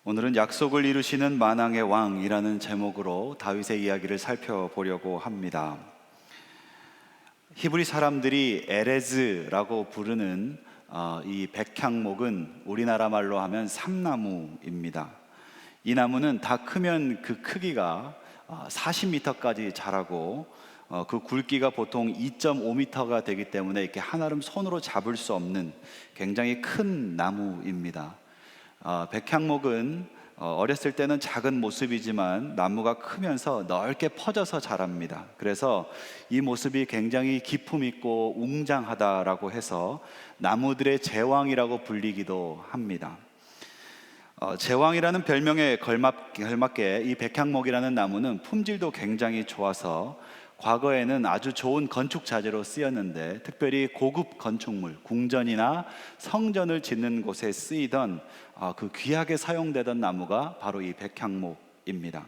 오늘은 약속을 이루시는 만왕의 왕이라는 제목으로 다윗의 이야기를 살펴보려고 합니다. 히브리 사람들이 에레즈라고 부르는 이 백향목은 우리나라 말로 하면 삼나무입니다. 이 나무는 다 크면 그 크기가 40m까지 자라고 그 굵기가 보통 2.5m가 되기 때문에 이렇게 한아름 손으로 잡을 수 없는 굉장히 큰 나무입니다. 백향목은 어렸을 때는 작은 모습이지만 나무가 크면서 넓게 퍼져서 자랍니다. 그래서 이 모습이 굉장히 기품 있고 웅장하다라고 해서 나무들의 제왕이라고 불리기도 합니다. 제왕이라는 별명에 걸맞게 이 백향목이라는 나무는 품질도 굉장히 좋아서 과거에는 아주 좋은 건축 자재로 쓰였는데, 특별히 고급 건축물, 궁전이나 성전을 짓는 곳에 쓰이던 그 귀하게 사용되던 나무가 바로 이 백향목입니다.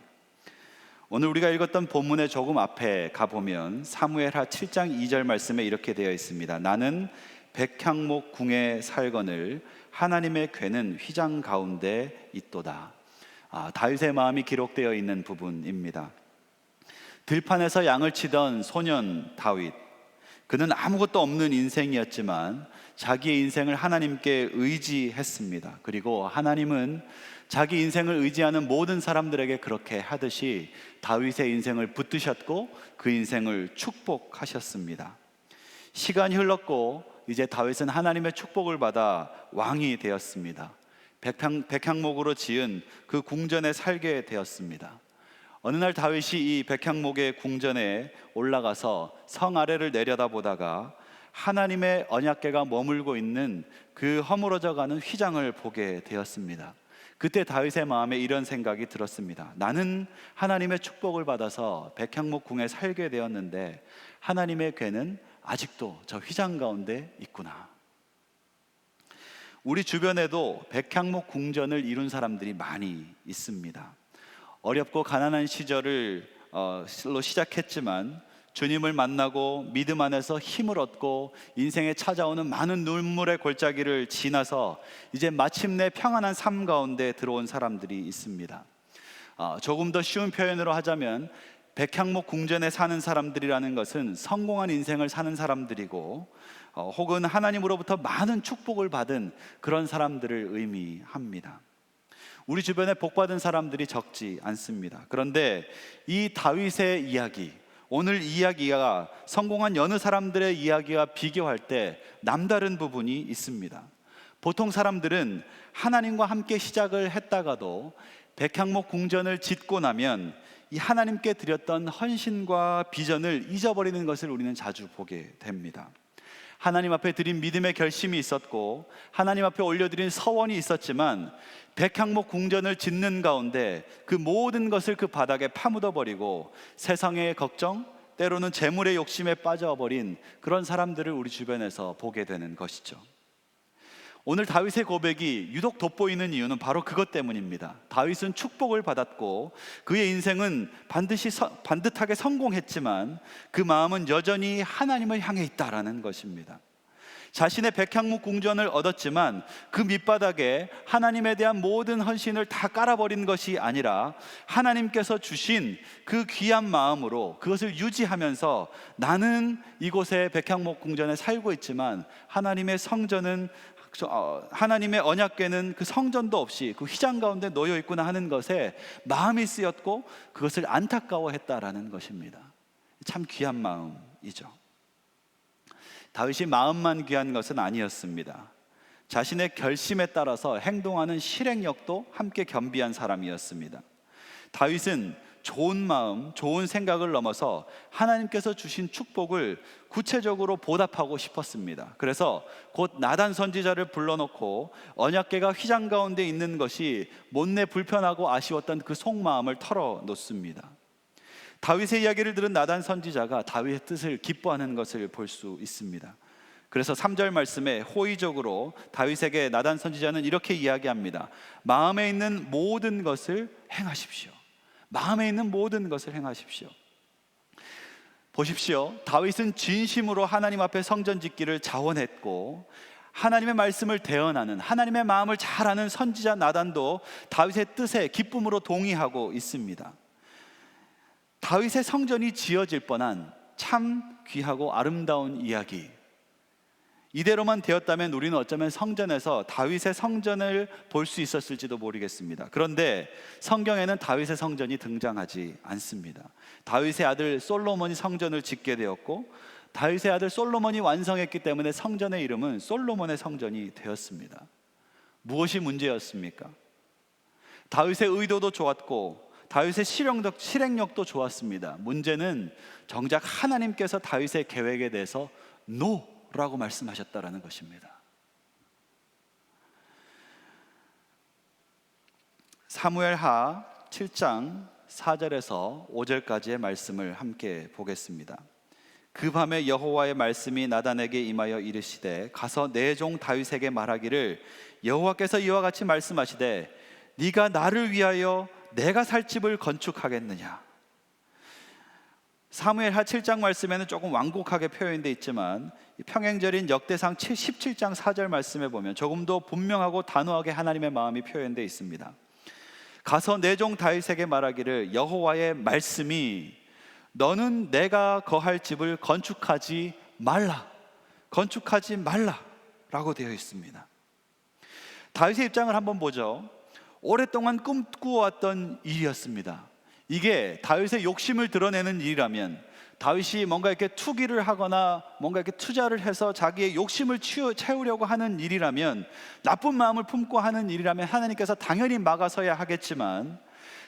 오늘 우리가 읽었던 본문의 조금 앞에 가보면 사무엘하 7장 2절 말씀에 이렇게 되어 있습니다. 나는 백향목 궁에 살거늘 하나님의 궤는 휘장 가운데 있도다. 다윗의 마음이 기록되어 있는 부분입니다. 들판에서 양을 치던 소년 다윗, 그는 아무것도 없는 인생이었지만 자기의 인생을 하나님께 의지했습니다. 그리고 하나님은 자기 인생을 의지하는 모든 사람들에게 그렇게 하듯이 다윗의 인생을 붙드셨고 그 인생을 축복하셨습니다. 시간이 흘렀고 이제 다윗은 하나님의 축복을 받아 왕이 되었습니다. 백향목으로 지은 그 궁전에 살게 되었습니다. 어느 날 다윗이 이 백향목의 궁전에 올라가서 성 아래를 내려다보다가 하나님의 언약궤가 머물고 있는 그 허물어져가는 휘장을 보게 되었습니다. 그때 다윗의 마음에 이런 생각이 들었습니다. 나는 하나님의 축복을 받아서 백향목 궁에 살게 되었는데 하나님의 궤는 아직도 저 휘장 가운데 있구나. 우리 주변에도 백향목 궁전을 이룬 사람들이 많이 있습니다. 어렵고 가난한 시절로 시작했지만 주님을 만나고 믿음 안에서 힘을 얻고 인생에 찾아오는 많은 눈물의 골짜기를 지나서 이제 마침내 평안한 삶 가운데 들어온 사람들이 있습니다. 조금 더 쉬운 표현으로 하자면 백향목 궁전에 사는 사람들이라는 것은 성공한 인생을 사는 사람들이고 혹은 하나님으로부터 많은 축복을 받은 그런 사람들을 의미합니다. 우리 주변에 복받은 사람들이 적지 않습니다. 그런데 이 다윗의 이야기, 오늘 이야기가 성공한 여느 사람들의 이야기와 비교할 때 남다른 부분이 있습니다. 보통 사람들은 하나님과 함께 시작을 했다가도 백향목 궁전을 짓고 나면 이 하나님께 드렸던 헌신과 비전을 잊어버리는 것을 우리는 자주 보게 됩니다. 하나님 앞에 드린 믿음의 결심이 있었고 하나님 앞에 올려드린 서원이 있었지만 백향목 궁전을 짓는 가운데 그 모든 것을 그 바닥에 파묻어버리고 세상의 걱정, 때로는 재물의 욕심에 빠져버린 그런 사람들을 우리 주변에서 보게 되는 것이죠. 오늘 다윗의 고백이 유독 돋보이는 이유는 바로 그것 때문입니다. 다윗은 축복을 받았고 그의 인생은 반듯하게 성공했지만 그 마음은 여전히 하나님을 향해 있다라는 것입니다. 자신의 백향목 궁전을 얻었지만 그 밑바닥에 하나님에 대한 모든 헌신을 다 깔아버린 것이 아니라 하나님께서 주신 그 귀한 마음으로 그것을 유지하면서 나는 이곳에 백향목 궁전에 살고 있지만 하나님의 성전은 하나님의 언약궤는 그 성전도 없이 그 휘장 가운데 놓여 있구나 하는 것에 마음이 쓰였고 그것을 안타까워했다라는 것입니다. 참 귀한 마음이죠. 다윗이 마음만 귀한 것은 아니었습니다. 자신의 결심에 따라서 행동하는 실행력도 함께 겸비한 사람이었습니다. 다윗은 좋은 마음, 좋은 생각을 넘어서 하나님께서 주신 축복을 구체적으로 보답하고 싶었습니다. 그래서 곧 나단 선지자를 불러놓고 언약궤가 휘장 가운데 있는 것이 못내 불편하고 아쉬웠던 그 속마음을 털어놓습니다. 다윗의 이야기를 들은 나단 선지자가 다윗의 뜻을 기뻐하는 것을 볼 수 있습니다. 그래서 3절 말씀에 호의적으로 다윗에게 나단 선지자는 이렇게 이야기합니다. 마음에 있는 모든 것을 행하십시오. 마음에 있는 모든 것을 행하십시오. 보십시오. 다윗은 진심으로 하나님 앞에 성전 짓기를 자원했고 하나님의 말씀을 대언하는, 하나님의 마음을 잘 아는 선지자 나단도 다윗의 뜻에 기쁨으로 동의하고 있습니다. 다윗의 성전이 지어질 뻔한 참 귀하고 아름다운 이야기, 이대로만 되었다면 우리는 어쩌면 성전에서 다윗의 성전을 볼 수 있었을지도 모르겠습니다. 그런데 성경에는 다윗의 성전이 등장하지 않습니다. 다윗의 아들 솔로몬이 성전을 짓게 되었고, 다윗의 아들 솔로몬이 완성했기 때문에 성전의 이름은 솔로몬의 성전이 되었습니다. 무엇이 문제였습니까? 다윗의 의도도 좋았고 다윗의 실행력도 좋았습니다. 문제는 정작 하나님께서 다윗의 계획에 대해서 노라고 말씀하셨다라는 것입니다. 사무엘하 7장 4절에서 5절까지의 말씀을 함께 보겠습니다. 그 밤에 여호와의 말씀이 나단에게 임하여 이르시되 가서 내 종 다윗에게 말하기를 여호와께서 이와 같이 말씀하시되 네가 나를 위하여 내가 살 집을 건축하겠느냐. 사무엘하 7장 말씀에는 조금 완곡하게 표현되어 있지만 평행절인 역대상 17장 4절 말씀에 보면 조금 더 분명하고 단호하게 하나님의 마음이 표현되어 있습니다. 가서 내 종 다윗에게 말하기를 여호와의 말씀이 너는 내가 거할 집을 건축하지 말라 라고 되어 있습니다. 다윗의 입장을 한번 보죠. 오랫동안 꿈꾸어왔던 일이었습니다. 이게 다윗의 욕심을 드러내는 일이라면, 다윗이 뭔가 이렇게 투기를 하거나 뭔가 이렇게 투자를 해서 자기의 욕심을 채우려고 하는 일이라면, 나쁜 마음을 품고 하는 일이라면 하나님께서 당연히 막아서야 하겠지만,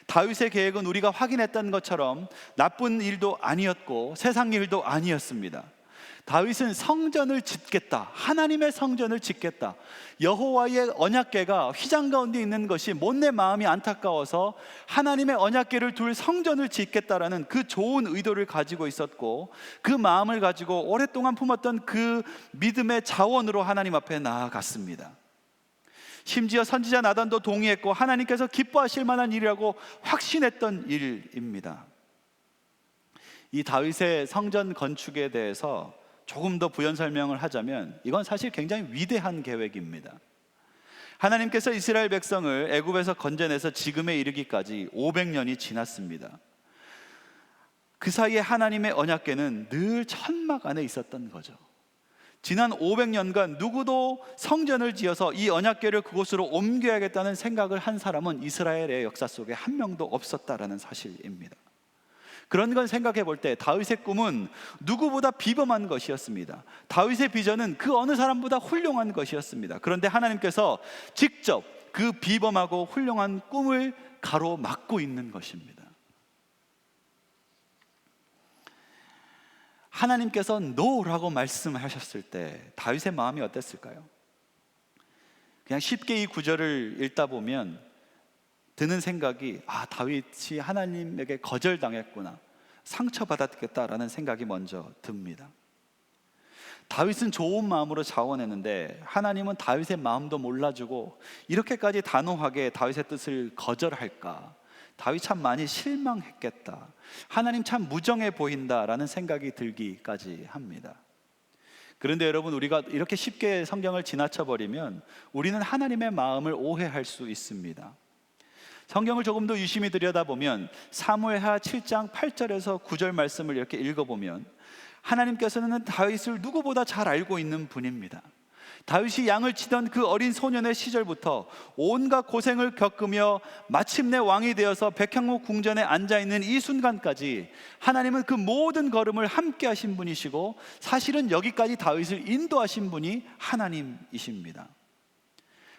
다윗의 계획은 우리가 확인했던 것처럼 나쁜 일도 아니었고 세상 일도 아니었습니다. 다윗은 성전을 짓겠다, 하나님의 성전을 짓겠다, 여호와의 언약궤가 휘장 가운데 있는 것이 못내 마음이 안타까워서 하나님의 언약궤를 둘 성전을 짓겠다라는 그 좋은 의도를 가지고 있었고, 그 마음을 가지고 오랫동안 품었던 그 믿음의 자원으로 하나님 앞에 나아갔습니다. 심지어 선지자 나단도 동의했고 하나님께서 기뻐하실 만한 일이라고 확신했던 일입니다. 이 다윗의 성전 건축에 대해서 조금 더 부연 설명을 하자면 이건 사실 굉장히 위대한 계획입니다. 하나님께서 이스라엘 백성을 애굽에서 건져내서 지금에 이르기까지 500년이 지났습니다. 그 사이에 하나님의 언약궤는 늘 천막 안에 있었던 거죠. 지난 500년간 누구도 성전을 지어서 이 언약궤를 그곳으로 옮겨야겠다는 생각을 한 사람은 이스라엘의 역사 속에 한 명도 없었다라는 사실입니다. 그런 걸 생각해 볼 때 다윗의 꿈은 누구보다 비범한 것이었습니다. 다윗의 비전은 그 어느 사람보다 훌륭한 것이었습니다. 그런데 하나님께서 직접 그 비범하고 훌륭한 꿈을 가로막고 있는 것입니다. 하나님께서 노라고 말씀하셨을 때 다윗의 마음이 어땠을까요? 그냥 쉽게 이 구절을 읽다 보면 드는 생각이, 다윗이 하나님에게 거절당했구나, 상처받았겠다라는 생각이 먼저 듭니다. 다윗은 좋은 마음으로 자원했는데 하나님은 다윗의 마음도 몰라주고 이렇게까지 단호하게 다윗의 뜻을 거절할까? 다윗 참 많이 실망했겠다, 하나님 참 무정해 보인다라는 생각이 들기까지 합니다. 그런데 여러분, 우리가 이렇게 쉽게 성경을 지나쳐버리면 우리는 하나님의 마음을 오해할 수 있습니다. 성경을 조금 더 유심히 들여다보면 사무엘하 7장 8절에서 9절 말씀을 이렇게 읽어보면 하나님께서는 다윗을 누구보다 잘 알고 있는 분입니다. 다윗이 양을 치던 그 어린 소년의 시절부터 온갖 고생을 겪으며 마침내 왕이 되어서 백향목 궁전에 앉아있는 이 순간까지 하나님은 그 모든 걸음을 함께 하신 분이시고, 사실은 여기까지 다윗을 인도하신 분이 하나님이십니다.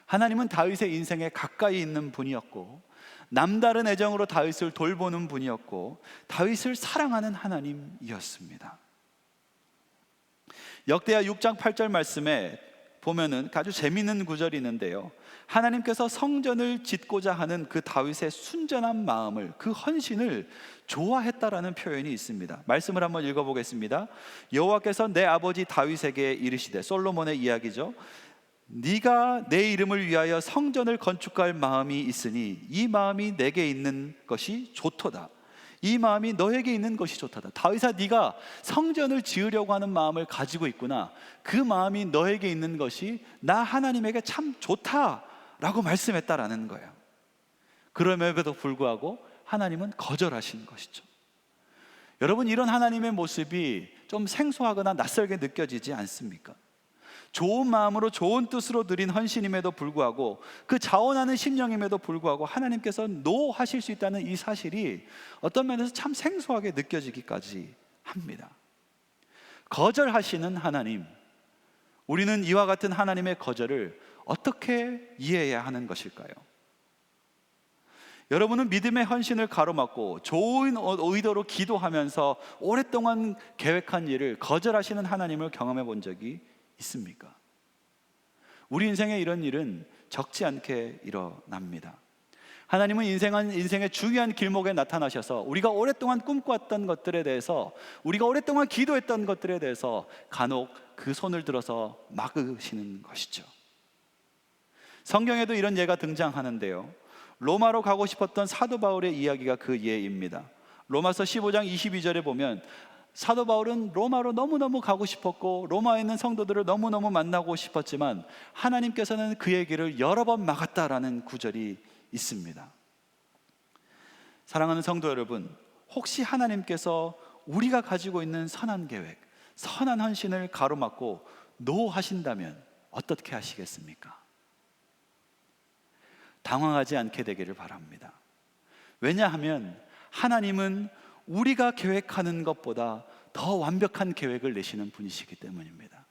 하나님은 다윗의 인생에 가까이 있는 분이었고 남다른 애정으로 다윗을 돌보는 분이었고 다윗을 사랑하는 하나님이었습니다. 역대하 6장 8절 말씀에 보면은 아주 재미있는 구절이 있는데요, 하나님께서 성전을 짓고자 하는 그 다윗의 순전한 마음을, 그 헌신을 좋아했다라는 표현이 있습니다. 말씀을 한번 읽어보겠습니다. 여호와께서 내 아버지 다윗에게 이르시되, 솔로몬의 이야기죠, 네가 내 이름을 위하여 성전을 건축할 마음이 있으니 이 마음이 내게 있는 것이 좋도다. 이 마음이 너에게 있는 것이 좋다다. 다윗아, 네가 성전을 지으려고 하는 마음을 가지고 있구나. 그 마음이 너에게 있는 것이 나 하나님에게 참 좋다라고 말씀했다라는 거예요. 그럼에도 불구하고 하나님은 거절하신 것이죠. 여러분, 이런 하나님의 모습이 좀 생소하거나 낯설게 느껴지지 않습니까? 좋은 마음으로 좋은 뜻으로 드린 헌신임에도 불구하고, 그 자원하는 심령임에도 불구하고 하나님께서 노 하실 수 있다는 이 사실이 어떤 면에서 참 생소하게 느껴지기까지 합니다. 거절하시는 하나님, 우리는 이와 같은 하나님의 거절을 어떻게 이해해야 하는 것일까요? 여러분은 믿음의 헌신을 가로막고 좋은 의도로 기도하면서 오랫동안 계획한 일을 거절하시는 하나님을 경험해 본 적이 있습니까? 우리 인생에 이런 일은 적지 않게 일어납니다. 하나님은 인생의 중요한 길목에 나타나셔서 우리가 오랫동안 꿈꿔왔던 것들에 대해서, 우리가 오랫동안 기도했던 것들에 대해서 간혹 그 손을 들어서 막으시는 것이죠. 성경에도 이런 예가 등장하는데요, 로마로 가고 싶었던 사도 바울의 이야기가 그 예입니다. 로마서 15장 22절에 보면 사도 바울은 로마로 너무너무 가고 싶었고 로마에 있는 성도들을 너무너무 만나고 싶었지만 하나님께서는 그의 길을 여러 번 막았다라는 구절이 있습니다. 사랑하는 성도 여러분, 혹시 하나님께서 우리가 가지고 있는 선한 계획, 선한 헌신을 가로막고 노하신다면 어떻게 하시겠습니까? 당황하지 않게 되기를 바랍니다. 왜냐하면 하나님은 우리가 계획하는 것보다 더 완벽한 계획을 내시는 분이시기 때문입니다.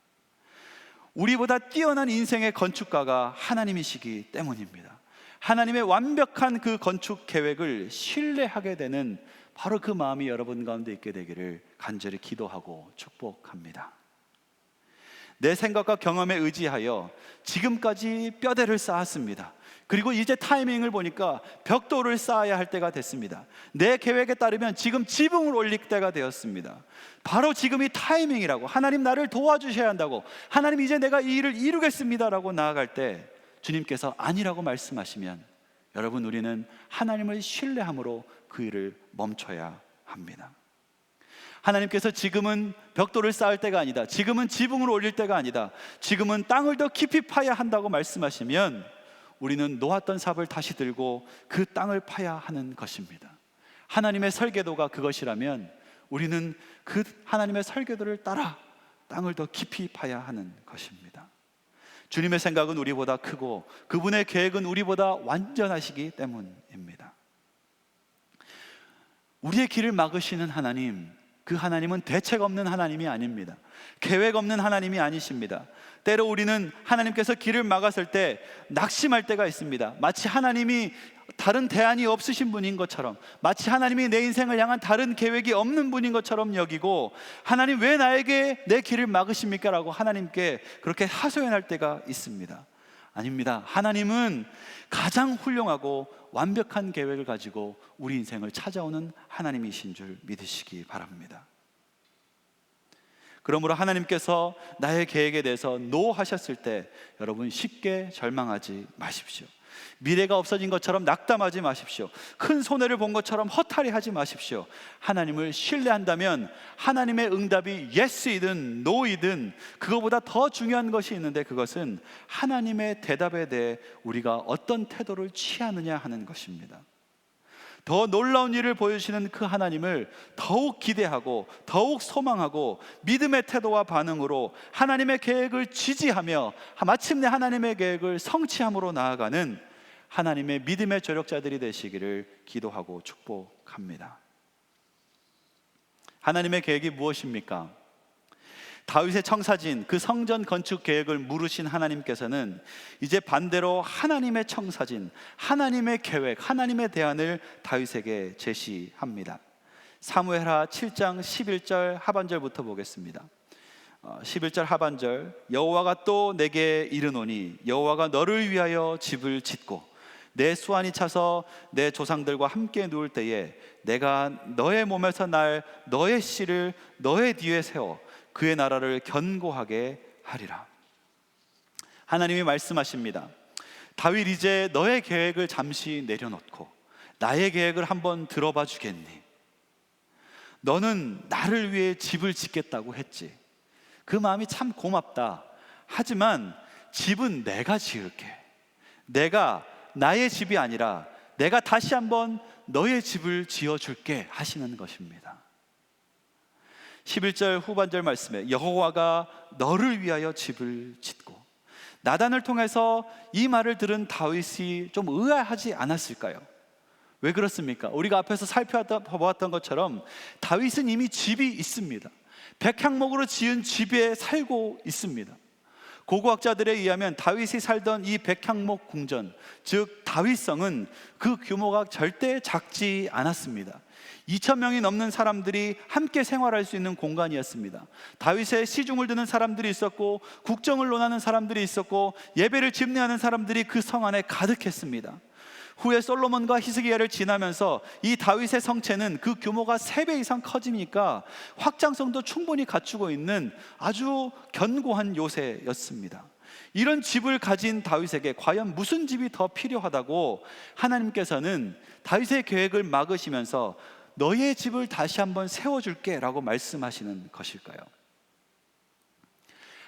우리보다 뛰어난 인생의 건축가가 하나님이시기 때문입니다. 하나님의 완벽한 그 건축 계획을 신뢰하게 되는 바로 그 마음이 여러분 가운데 있게 되기를 간절히 기도하고 축복합니다. 내 생각과 경험에 의지하여 지금까지 뼈대를 쌓았습니다. 그리고 이제 타이밍을 보니까 벽돌을 쌓아야 할 때가 됐습니다. 내 계획에 따르면 지금 지붕을 올릴 때가 되었습니다. 바로 지금이 타이밍이라고, 하나님 나를 도와주셔야 한다고, 하나님 이제 내가 이 일을 이루겠습니다라고 나아갈 때 주님께서 아니라고 말씀하시면 여러분, 우리는 하나님을 신뢰함으로 그 일을 멈춰야 합니다. 하나님께서 지금은 벽돌을 쌓을 때가 아니다, 지금은 지붕을 올릴 때가 아니다, 지금은 땅을 더 깊이 파야 한다고 말씀하시면 우리는 놓았던 삽을 다시 들고 그 땅을 파야 하는 것입니다. 하나님의 설계도가 그것이라면 우리는 그 하나님의 설계도를 따라 땅을 더 깊이 파야 하는 것입니다. 주님의 생각은 우리보다 크고 그분의 계획은 우리보다 완전하시기 때문입니다. 우리의 길을 막으시는 하나님, 그 하나님은 대책 없는 하나님이 아닙니다. 계획 없는 하나님이 아니십니다. 때로 우리는 하나님께서 길을 막았을 때 낙심할 때가 있습니다. 마치 하나님이 다른 대안이 없으신 분인 것처럼, 마치 하나님이 내 인생을 향한 다른 계획이 없는 분인 것처럼 여기고, 하나님 왜 나에게 내 길을 막으십니까? 라고 하나님께 그렇게 하소연할 때가 있습니다. 아닙니다. 하나님은 가장 훌륭하고 완벽한 계획을 가지고 우리 인생을 찾아오는 하나님이신 줄 믿으시기 바랍니다. 그러므로 하나님께서 나의 계획에 대해서 노 하셨을 때 여러분, 쉽게 절망하지 마십시오. 미래가 없어진 것처럼 낙담하지 마십시오. 큰 손해를 본 것처럼 허탈해하지 마십시오. 하나님을 신뢰한다면 하나님의 응답이 예스이든 노이든 그거보다 더 중요한 것이 있는데, 그것은 하나님의 대답에 대해 우리가 어떤 태도를 취하느냐 하는 것입니다. 더 놀라운 일을 보여주시는 그 하나님을 더욱 기대하고 더욱 소망하고 믿음의 태도와 반응으로 하나님의 계획을 지지하며 마침내 하나님의 계획을 성취함으로 나아가는 하나님의 믿음의 조력자들이 되시기를 기도하고 축복합니다. 하나님의 계획이 무엇입니까? 다윗의 청사진, 그 성전 건축 계획을 물으신 하나님께서는 이제 반대로 하나님의 청사진, 하나님의 계획, 하나님의 대안을 다윗에게 제시합니다. 사무엘하 7장 11절 하반절부터 보겠습니다. 11절 하반절, 여호와가 또 내게 이르노니 여호와가 너를 위하여 집을 짓고 내 수완이 차서 내 조상들과 함께 누울 때에 내가 너의 몸에서 날 너의 씨를 너의 뒤에 세워 그의 나라를 견고하게 하리라. 하나님이 말씀하십니다. 다윗, 이제 너의 계획을 잠시 내려놓고 나의 계획을 한번 들어봐 주겠니? 너는 나를 위해 집을 짓겠다고 했지. 그 마음이 참 고맙다. 하지만 집은 내가 지을게. 내가 나의 집이 아니라 내가 다시 한번 너의 집을 지어줄게 하시는 것입니다. 11절 후반절 말씀에 여호와가 너를 위하여 집을 짓고, 나단을 통해서 이 말을 들은 다윗이 좀 의아하지 않았을까요? 왜 그렇습니까? 우리가 앞에서 살펴보았던 것처럼 다윗은 이미 집이 있습니다. 백향목으로 지은 집에 살고 있습니다. 고고학자들에 의하면 다윗이 살던 이 백향목 궁전, 즉 다윗성은 그 규모가 절대 작지 않았습니다. 2,000명이 넘는 사람들이 함께 생활할 수 있는 공간이었습니다. 다윗의 시중을 드는 사람들이 있었고, 국정을 논하는 사람들이 있었고, 예배를 집례하는 사람들이 그 성 안에 가득했습니다. 후에 솔로몬과 히스기야를 지나면서 이 다윗의 성체는 그 규모가 3배 이상 커지니까 확장성도 충분히 갖추고 있는 아주 견고한 요새였습니다. 이런 집을 가진 다윗에게 과연 무슨 집이 더 필요하다고 하나님께서는 다윗의 계획을 막으시면서 너의 집을 다시 한번 세워줄게 라고 말씀하시는 것일까요?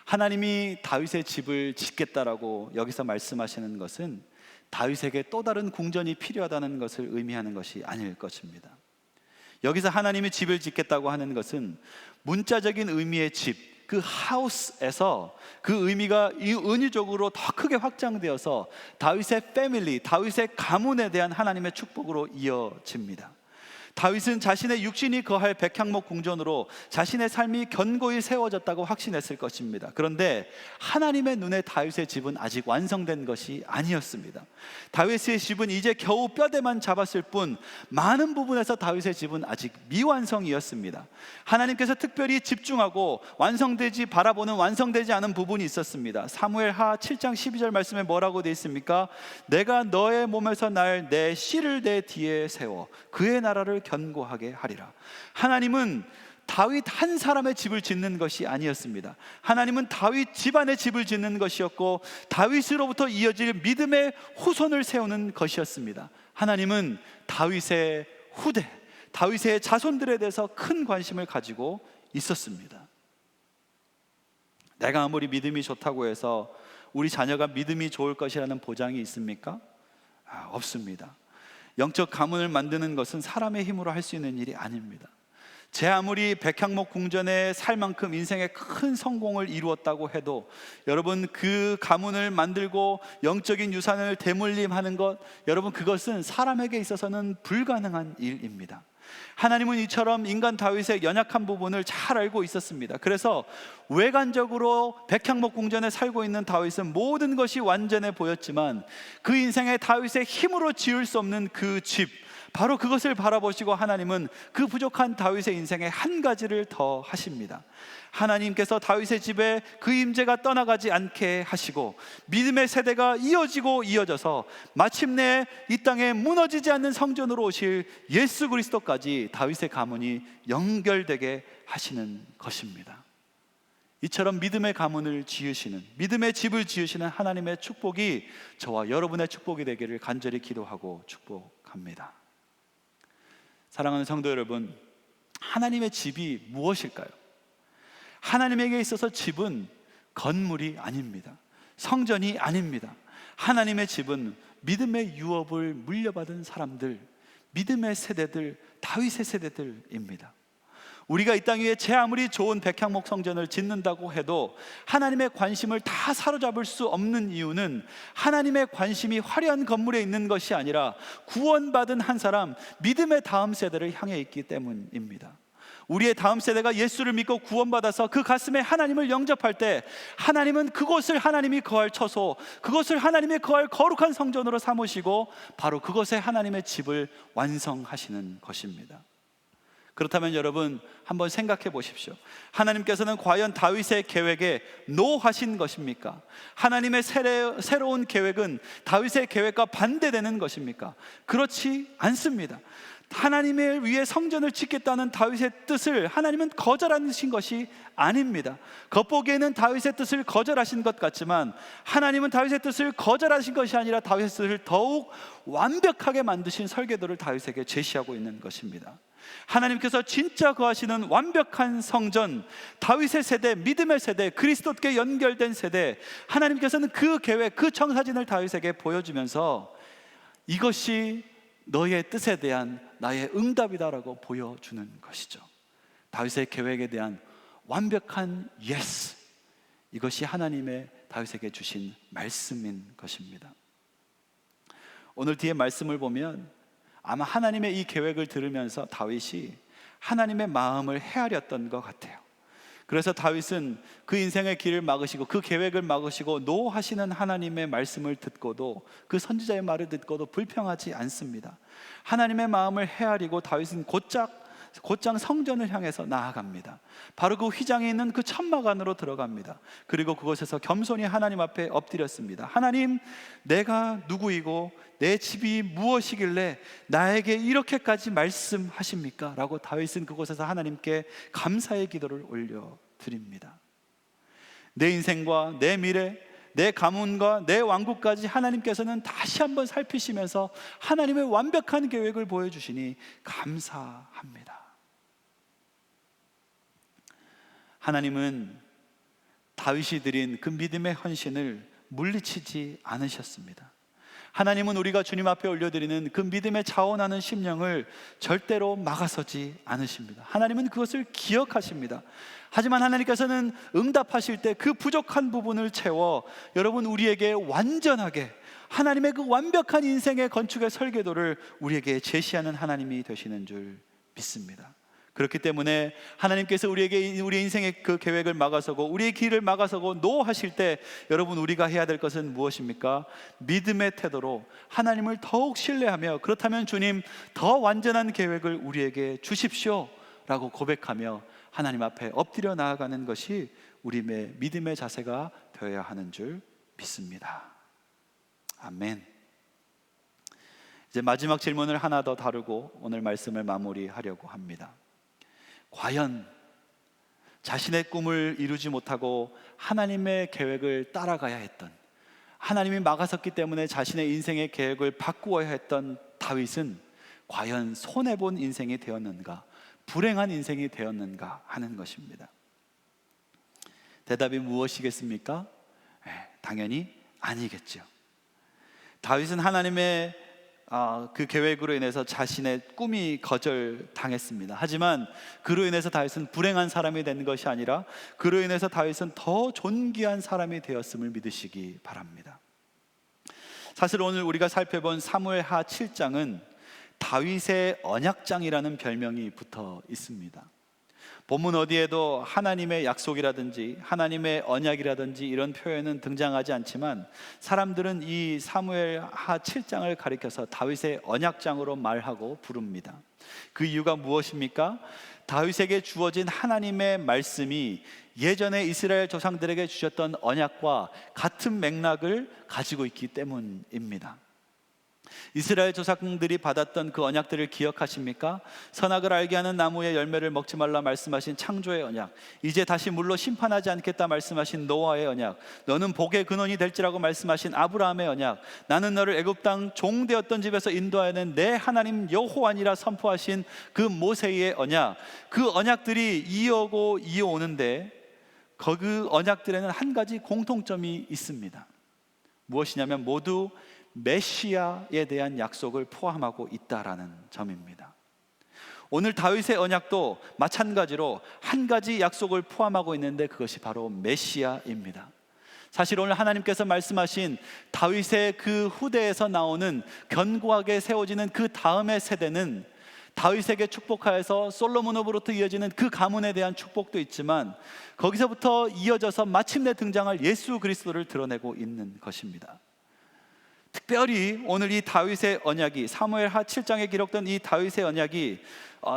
하나님이 다윗의 집을 짓겠다라고 여기서 말씀하시는 것은 다윗에게 또 다른 궁전이 필요하다는 것을 의미하는 것이 아닐 것입니다. 여기서 하나님이 집을 짓겠다고 하는 것은 문자적인 의미의 집, 그 하우스에서 그 의미가 은유적으로 더 크게 확장되어서 다윗의 패밀리, 다윗의 가문에 대한 하나님의 축복으로 이어집니다. 다윗은 자신의 육신이 거할 백향목 궁전으로 자신의 삶이 견고히 세워졌다고 확신했을 것입니다. 그런데 하나님의 눈에 다윗의 집은 아직 완성된 것이 아니었습니다. 다윗의 집은 이제 겨우 뼈대만 잡았을 뿐 많은 부분에서 다윗의 집은 아직 미완성이었습니다. 하나님께서 특별히 집중하고 바라보는 완성되지 않은 부분이 있었습니다. 사무엘하 7장 12절 말씀에 뭐라고 되어 있습니까? 내가 너의 몸에서 날 내 씨를 내 뒤에 세워 그의 나라를 견고하게 하리라. 하나님은 다윗 한 사람의 집을 짓는 것이 아니었습니다. 하나님은 다윗 집안의 집을 짓는 것이었고, 다윗으로부터 이어질 믿음의 후손을 세우는 것이었습니다. 하나님은 다윗의 후대, 다윗의 자손들에 대해서 큰 관심을 가지고 있었습니다. 내가 아무리 믿음이 좋다고 해서 우리 자녀가 믿음이 좋을 것이라는 보장이 있습니까? 없습니다. 영적 가문을 만드는 것은 사람의 힘으로 할 수 있는 일이 아닙니다. 제 아무리 백향목 궁전에 살 만큼 인생의 큰 성공을 이루었다고 해도 여러분, 그 가문을 만들고 영적인 유산을 대물림하는 것, 여러분, 그것은 사람에게 있어서는 불가능한 일입니다. 하나님은 이처럼 인간 다윗의 연약한 부분을 잘 알고 있었습니다. 그래서 외관적으로 백향목 궁전에 살고 있는 다윗은 모든 것이 완전해 보였지만 그 인생의 다윗의 힘으로 지을 수 없는 그 집, 바로 그것을 바라보시고 하나님은 그 부족한 다윗의 인생에 한 가지를 더 하십니다. 하나님께서 다윗의 집에 그 임재가 떠나가지 않게 하시고 믿음의 세대가 이어져서 마침내 이 땅에 무너지지 않는 성전으로 오실 예수 그리스도까지 다윗의 가문이 연결되게 하시는 것입니다. 이처럼 믿음의 가문을 지으시는, 믿음의 집을 지으시는 하나님의 축복이 저와 여러분의 축복이 되기를 간절히 기도하고 축복합니다. 사랑하는 성도 여러분, 하나님의 집이 무엇일까요? 하나님에게 있어서 집은 건물이 아닙니다. 성전이 아닙니다. 하나님의 집은 믿음의 유업을 물려받은 사람들, 믿음의 세대들, 다윗의 세대들입니다. 우리가 이 땅 위에 제 아무리 좋은 백향목 성전을 짓는다고 해도 하나님의 관심을 다 사로잡을 수 없는 이유는 하나님의 관심이 화려한 건물에 있는 것이 아니라 구원받은 한 사람, 믿음의 다음 세대를 향해 있기 때문입니다. 우리의 다음 세대가 예수를 믿고 구원받아서 그 가슴에 하나님을 영접할 때 하나님은 그곳을 하나님이 거할 처소, 그것을 하나님의 거할 거룩한 성전으로 삼으시고 바로 그것에 하나님의 집을 완성하시는 것입니다. 그렇다면 여러분, 한번 생각해 보십시오. 하나님께서는 과연 다윗의 계획에 노하신 것입니까? 하나님의 새로운 계획은 다윗의 계획과 반대되는 것입니까? 그렇지 않습니다. 하나님을 위해 성전을 짓겠다는 다윗의 뜻을 하나님은 거절하신 것이 아닙니다. 겉보기에는 다윗의 뜻을 거절하신 것 같지만 하나님은 다윗의 뜻을 거절하신 것이 아니라 다윗의 뜻을 더욱 완벽하게 만드신 설계도를 다윗에게 제시하고 있는 것입니다. 하나님께서 진짜 거하시는 완벽한 성전, 다윗의 세대, 믿음의 세대, 그리스도께 연결된 세대, 하나님께서는 그 계획, 그 청사진을 다윗에게 보여주면서 이것이 너의 뜻에 대한 나의 응답이다라고 보여주는 것이죠. 다윗의 계획에 대한 완벽한 예스, 이것이 하나님의 다윗에게 주신 말씀인 것입니다. 오늘 뒤에 말씀을 보면 아마 하나님의 이 계획을 들으면서 다윗이 하나님의 마음을 헤아렸던 것 같아요. 그래서 다윗은 그 인생의 길을 막으시고 그 계획을 막으시고 노하시는 하나님의 말씀을 듣고도, 그 선지자의 말을 듣고도 불평하지 않습니다. 하나님의 마음을 헤아리고 다윗은 곧장 성전을 향해서 나아갑니다. 바로 그 휘장에 있는 그 천막 안으로 들어갑니다. 그리고 그곳에서 겸손히 하나님 앞에 엎드렸습니다. 하나님, 내가 누구이고 내 집이 무엇이길래 나에게 이렇게까지 말씀하십니까? 라고 다윗은 그곳에서 하나님께 감사의 기도를 올려드립니다. 내 인생과 내 미래, 내 가문과 내 왕국까지 하나님께서는 다시 한번 살피시면서 하나님의 완벽한 계획을 보여주시니 감사합니다. 하나님은 다윗이 드린 그 믿음의 헌신을 물리치지 않으셨습니다. 하나님은 우리가 주님 앞에 올려드리는 그 믿음의 자원하는 심령을 절대로 막아서지 않으십니다. 하나님은 그것을 기억하십니다. 하지만 하나님께서는 응답하실 때 그 부족한 부분을 채워 여러분 우리에게 완전하게 하나님의 그 완벽한 인생의 건축의 설계도를 우리에게 제시하는 하나님이 되시는 줄 믿습니다. 그렇기 때문에 하나님께서 우리에게 우리 인생의 그 계획을 막아서고 우리의 길을 막아서고 노하실 때 여러분 우리가 해야 될 것은 무엇입니까? 믿음의 태도로 하나님을 더욱 신뢰하며, 그렇다면 주님 더 완전한 계획을 우리에게 주십시오 라고 고백하며 하나님 앞에 엎드려 나아가는 것이 우리의 믿음의 자세가 되어야 하는 줄 믿습니다. 아멘. 이제 마지막 질문을 하나 더 다루고 오늘 말씀을 마무리하려고 합니다. 과연 자신의 꿈을 이루지 못하고 하나님의 계획을 따라가야 했던, 하나님이 막아섰기 때문에 자신의 인생의 계획을 바꾸어야 했던 다윗은 과연 손해본 인생이 되었는가, 불행한 인생이 되었는가 하는 것입니다. 대답이 무엇이겠습니까? 당연히 아니겠죠. 다윗은 하나님의 그 계획으로 인해서 자신의 꿈이 거절당했습니다. 하지만 그로 인해서 다윗은 불행한 사람이 된 것이 아니라 그로 인해서 다윗은 더 존귀한 사람이 되었음을 믿으시기 바랍니다. 사실 오늘 우리가 살펴본 사무엘하 7장은 다윗의 언약장이라는 별명이 붙어 있습니다. 본문 어디에도 하나님의 약속이라든지 하나님의 언약이라든지 이런 표현은 등장하지 않지만 사람들은 이 사무엘하 7장을 가리켜서 다윗의 언약장으로 말하고 부릅니다. 그 이유가 무엇입니까? 다윗에게 주어진 하나님의 말씀이 예전에 이스라엘 조상들에게 주셨던 언약과 같은 맥락을 가지고 있기 때문입니다. 이스라엘 조상들이 받았던 그 언약들을 기억하십니까? 선악을 알게 하는 나무의 열매를 먹지 말라 말씀하신 창조의 언약, 이제 다시 물로 심판하지 않겠다 말씀하신 노아의 언약, 너는 복의 근원이 될지라고 말씀하신 아브라함의 언약, 나는 너를 애굽 땅 종되었던 집에서 인도하여낸 내 하나님 여호와니라 선포하신 그 모세의 언약, 그 언약들이 이어오고 이어오는데 그 언약들에는 한 가지 공통점이 있습니다. 무엇이냐면 모두 메시아에 대한 약속을 포함하고 있다라는 점입니다. 오늘 다윗의 언약도 마찬가지로 한 가지 약속을 포함하고 있는데 그것이 바로 메시아입니다. 사실 오늘 하나님께서 말씀하신 다윗의 그 후대에서 나오는 견고하게 세워지는 그 다음의 세대는 다윗에게 축복하여서 솔로몬으로부터 이어지는 그 가문에 대한 축복도 있지만 거기서부터 이어져서 마침내 등장할 예수 그리스도를 드러내고 있는 것입니다. 특별히 오늘 이 다윗의 언약이, 사무엘하 7장에 기록된 이 다윗의 언약이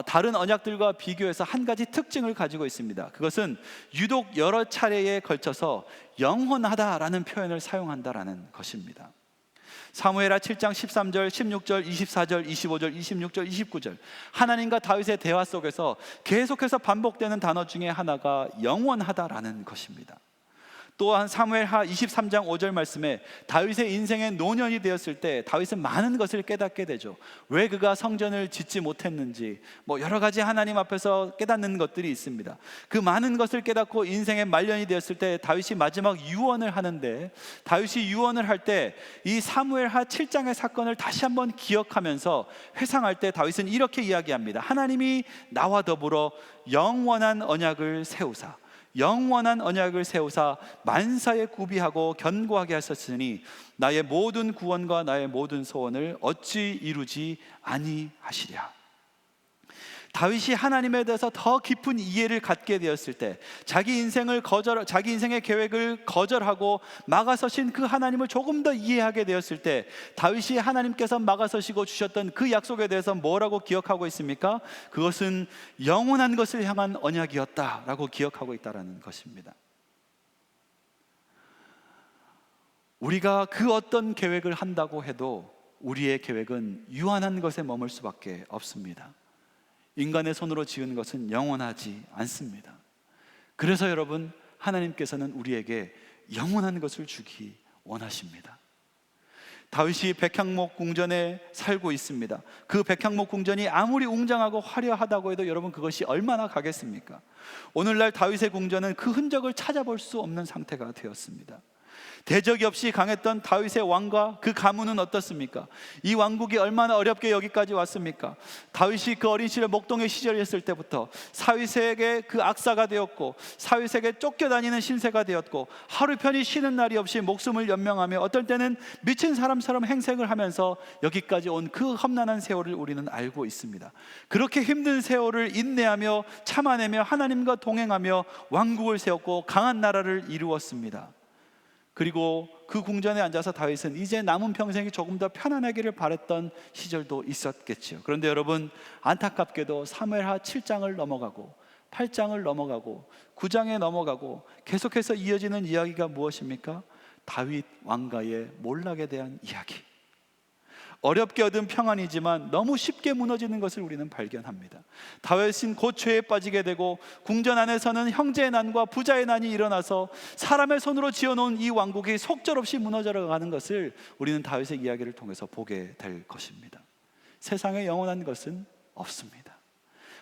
다른 언약들과 비교해서 한 가지 특징을 가지고 있습니다. 그것은 유독 여러 차례에 걸쳐서 영원하다라는 표현을 사용한다라는 것입니다. 사무엘하 7장 13절, 16절, 24절, 25절, 26절, 29절 하나님과 다윗의 대화 속에서 계속해서 반복되는 단어 중에 하나가 영원하다라는 것입니다. 또한 사무엘하 23장 5절 말씀에 다윗의 인생의 노년이 되었을 때 다윗은 많은 것을 깨닫게 되죠. 왜 그가 성전을 짓지 못했는지, 여러 가지 하나님 앞에서 깨닫는 것들이 있습니다. 그 많은 것을 깨닫고 인생의 말년이 되었을 때 다윗이 마지막 유언을 하는데, 다윗이 유언을 할 때 이 사무엘하 7장의 사건을 다시 한번 기억하면서 회상할 때 다윗은 이렇게 이야기합니다. 하나님이 나와 더불어 영원한 언약을 세우사, 영원한 언약을 세우사 만사에 구비하고 견고하게 하셨으니 나의 모든 구원과 나의 모든 소원을 어찌 이루지 아니하시랴. 다윗이 하나님에 대해서 더 깊은 이해를 갖게 되었을 때, 자기 인생의 계획을 거절하고 막아서신 그 하나님을 조금 더 이해하게 되었을 때, 다윗이 하나님께서 막아서시고 주셨던 그 약속에 대해서 뭐라고 기억하고 있습니까? 그것은 영원한 것을 향한 언약이었다라고 기억하고 있다는 것입니다. 우리가 그 어떤 계획을 한다고 해도 우리의 계획은 유한한 것에 머물 수밖에 없습니다. 인간의 손으로 지은 것은 영원하지 않습니다. 그래서 여러분, 하나님께서는 우리에게 영원한 것을 주기 원하십니다. 다윗이 백향목 궁전에 살고 있습니다. 그 백향목 궁전이 아무리 웅장하고 화려하다고 해도 여러분, 그것이 얼마나 가겠습니까? 오늘날 다윗의 궁전은 그 흔적을 찾아볼 수 없는 상태가 되었습니다. 대적이 없이 강했던 다윗의 왕과 그 가문은 어떻습니까? 이 왕국이 얼마나 어렵게 여기까지 왔습니까? 다윗이 그 어린 시절 목동의 시절이었을 때부터 사윗에게 그 악사가 되었고, 사윗에게 쫓겨다니는 신세가 되었고, 하루 편히 쉬는 날이 없이 목숨을 연명하며 어떨 때는 미친 사람처럼 행색을 하면서 여기까지 온 그 험난한 세월을 우리는 알고 있습니다. 그렇게 힘든 세월을 인내하며 참아내며 하나님과 동행하며 왕국을 세웠고 강한 나라를 이루었습니다. 그리고 그 궁전에 앉아서 다윗은 이제 남은 평생이 조금 더 편안하기를 바랬던 시절도 있었겠죠. 그런데 여러분, 안타깝게도 사무엘하 7장을 넘어가고 8장을 넘어가고 9장에 넘어가고 계속해서 이어지는 이야기가 무엇입니까? 다윗 왕가의 몰락에 대한 이야기. 어렵게 얻은 평안이지만 너무 쉽게 무너지는 것을 우리는 발견합니다. 다윗은 고초에 빠지게 되고, 궁전 안에서는 형제의 난과 부자의 난이 일어나서 사람의 손으로 지어놓은 이 왕국이 속절없이 무너져 가는 것을 우리는 다윗의 이야기를 통해서 보게 될 것입니다. 세상에 영원한 것은 없습니다.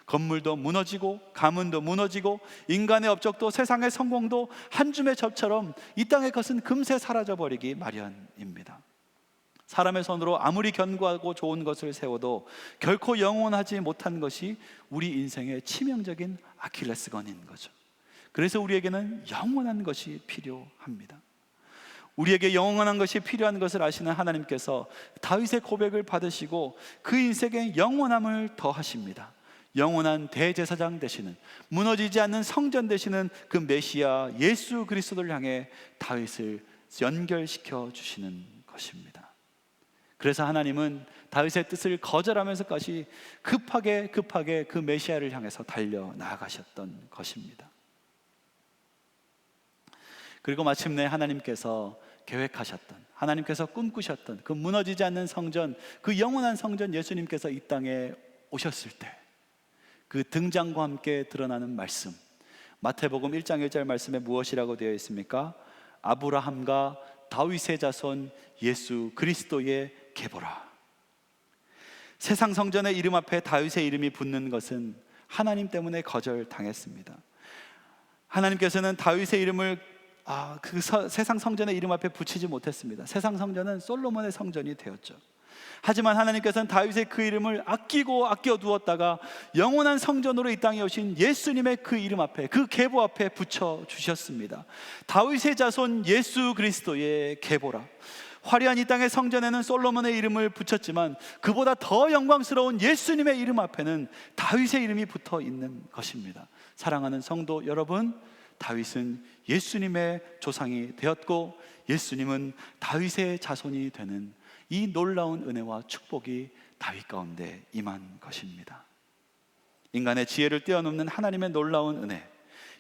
건물도 무너지고 가문도 무너지고 인간의 업적도 세상의 성공도 한 줌의 젖처럼 이 땅의 것은 금세 사라져버리기 마련입니다. 사람의 손으로 아무리 견고하고 좋은 것을 세워도 결코 영원하지 못한 것이 우리 인생의 치명적인 아킬레스건인 거죠. 그래서 우리에게는 영원한 것이 필요합니다. 우리에게 영원한 것이 필요한 것을 아시는 하나님께서 다윗의 고백을 받으시고 그 인생에 영원함을 더하십니다. 영원한 대제사장 되시는, 무너지지 않는 성전 되시는 그 메시아 예수 그리스도를 향해 다윗을 연결시켜 주시는 것입니다. 그래서 하나님은 다윗의 뜻을 거절하면서까지 급하게 그 메시아를 향해서 달려 나아가셨던 것입니다. 그리고 마침내 하나님께서 계획하셨던, 하나님께서 꿈꾸셨던 그 무너지지 않는 성전, 그 영원한 성전 예수님께서 이 땅에 오셨을 때 그 등장과 함께 드러나는 말씀, 마태복음 1장 1절 말씀에 무엇이라고 되어 있습니까? 아브라함과 다윗의 자손 예수 그리스도의 계보라. 세상 성전의 이름 앞에 다윗의 이름이 붙는 것은 하나님 때문에 거절당했습니다. 하나님께서는 다윗의 이름을 세상 성전의 이름 앞에 붙이지 못했습니다. 세상 성전은 솔로몬의 성전이 되었죠. 하지만 하나님께서는 다윗의 그 이름을 아끼고 아껴두었다가 영원한 성전으로 이 땅에 오신 예수님의 그 이름 앞에, 그 계보 앞에 붙여주셨습니다. 다윗의 자손 예수 그리스도의 계보라. 화려한 이 땅의 성전에는 솔로몬의 이름을 붙였지만 그보다 더 영광스러운 예수님의 이름 앞에는 다윗의 이름이 붙어 있는 것입니다. 사랑하는 성도 여러분, 다윗은 예수님의 조상이 되었고 예수님은 다윗의 자손이 되는 이 놀라운 은혜와 축복이 다윗 가운데 임한 것입니다. 인간의 지혜를 뛰어넘는 하나님의 놀라운 은혜,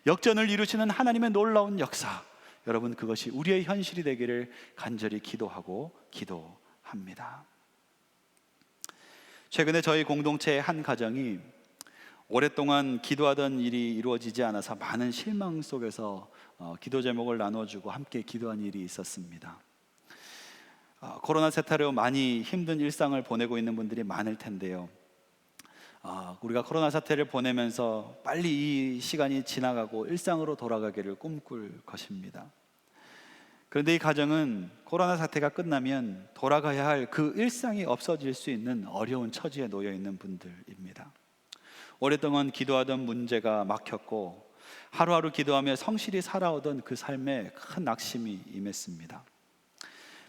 역전을 이루시는 하나님의 놀라운 역사, 여러분, 그것이 우리의 현실이 되기를 간절히 기도하고 기도합니다. 최근에 저희 공동체의 한 가정이 오랫동안 기도하던 일이 이루어지지 않아서 많은 실망 속에서 기도 제목을 나눠주고 함께 기도한 일이 있었습니다. 코로나 세태로 많이 힘든 일상을 보내고 있는 분들이 많을 텐데요. 우리가 코로나 사태를 보내면서 빨리 이 시간이 지나가고 일상으로 돌아가기를 꿈꿀 것입니다. 그런데 이 가정은 코로나 사태가 끝나면 돌아가야 할 그 일상이 없어질 수 있는 어려운 처지에 놓여 있는 분들입니다. 오랫동안 기도하던 문제가 막혔고 하루하루 기도하며 성실히 살아오던 그 삶에 큰 낙심이 임했습니다.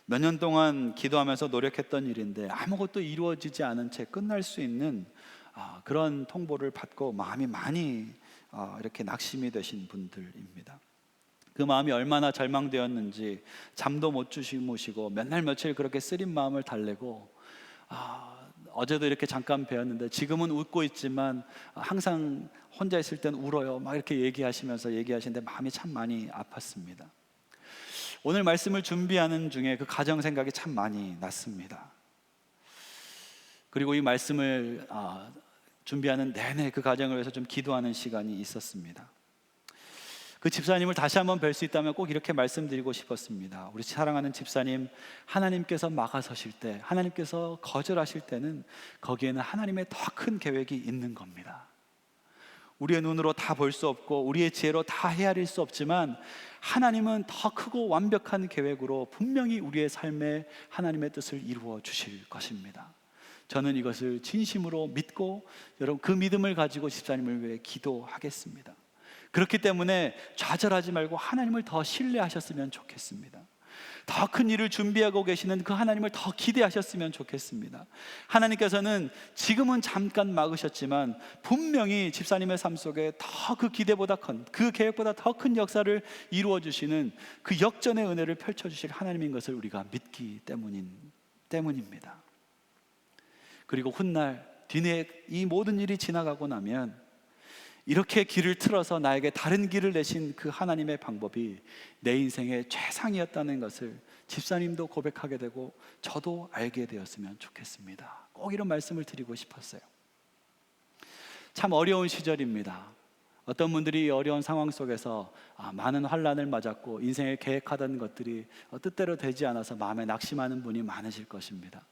몇 년 동안 기도하면서 노력했던 일인데 아무것도 이루어지지 않은 채 끝날 수 있는 그런 통보를 받고 마음이 많이 이렇게 낙심이 되신 분들입니다. 그 마음이 얼마나 절망되었는지 잠도 못 주무시고 몇 날 며칠 그렇게 쓰린 마음을 달래고 어제도 이렇게 잠깐 뵈었는데 지금은 웃고 있지만 항상 혼자 있을 땐 울어요 막 이렇게 얘기하시는데 마음이 참 많이 아팠습니다. 오늘 말씀을 준비하는 중에 그 가정 생각이 참 많이 났습니다. 그리고 이 말씀을 준비하는 내내 그 가정을 위해서 좀 기도하는 시간이 있었습니다. 그 집사님을 다시 한번 뵐 수 있다면 꼭 이렇게 말씀드리고 싶었습니다. 우리 사랑하는 집사님, 하나님께서 막아서실 때, 하나님께서 거절하실 때는 거기에는 하나님의 더 큰 계획이 있는 겁니다. 우리의 눈으로 다 볼 수 없고 우리의 지혜로 다 헤아릴 수 없지만 하나님은 더 크고 완벽한 계획으로 분명히 우리의 삶에 하나님의 뜻을 이루어 주실 것입니다. 저는 이것을 진심으로 믿고 여러분 그 믿음을 가지고 집사님을 위해 기도하겠습니다. 그렇기 때문에 좌절하지 말고 하나님을 더 신뢰하셨으면 좋겠습니다. 더 큰 일을 준비하고 계시는 그 하나님을 더 기대하셨으면 좋겠습니다. 하나님께서는 지금은 잠깐 막으셨지만 분명히 집사님의 삶 속에 더 그 기대보다 그 계획보다 더 큰 역사를 이루어 주시는 그 역전의 은혜를 펼쳐 주실 하나님인 것을 우리가 믿기 때문입니다. 그리고 훗날 뒤에 이 모든 일이 지나가고 나면 이렇게 길을 틀어서 나에게 다른 길을 내신 그 하나님의 방법이 내 인생의 최상이었다는 것을 집사님도 고백하게 되고 저도 알게 되었으면 좋겠습니다. 꼭 이런 말씀을 드리고 싶었어요. 참 어려운 시절입니다. 어떤 분들이 어려운 상황 속에서 많은 환난을 맞았고 인생에 계획하던 것들이 뜻대로 되지 않아서 마음에 낙심하는 분이 많으실 것입니다.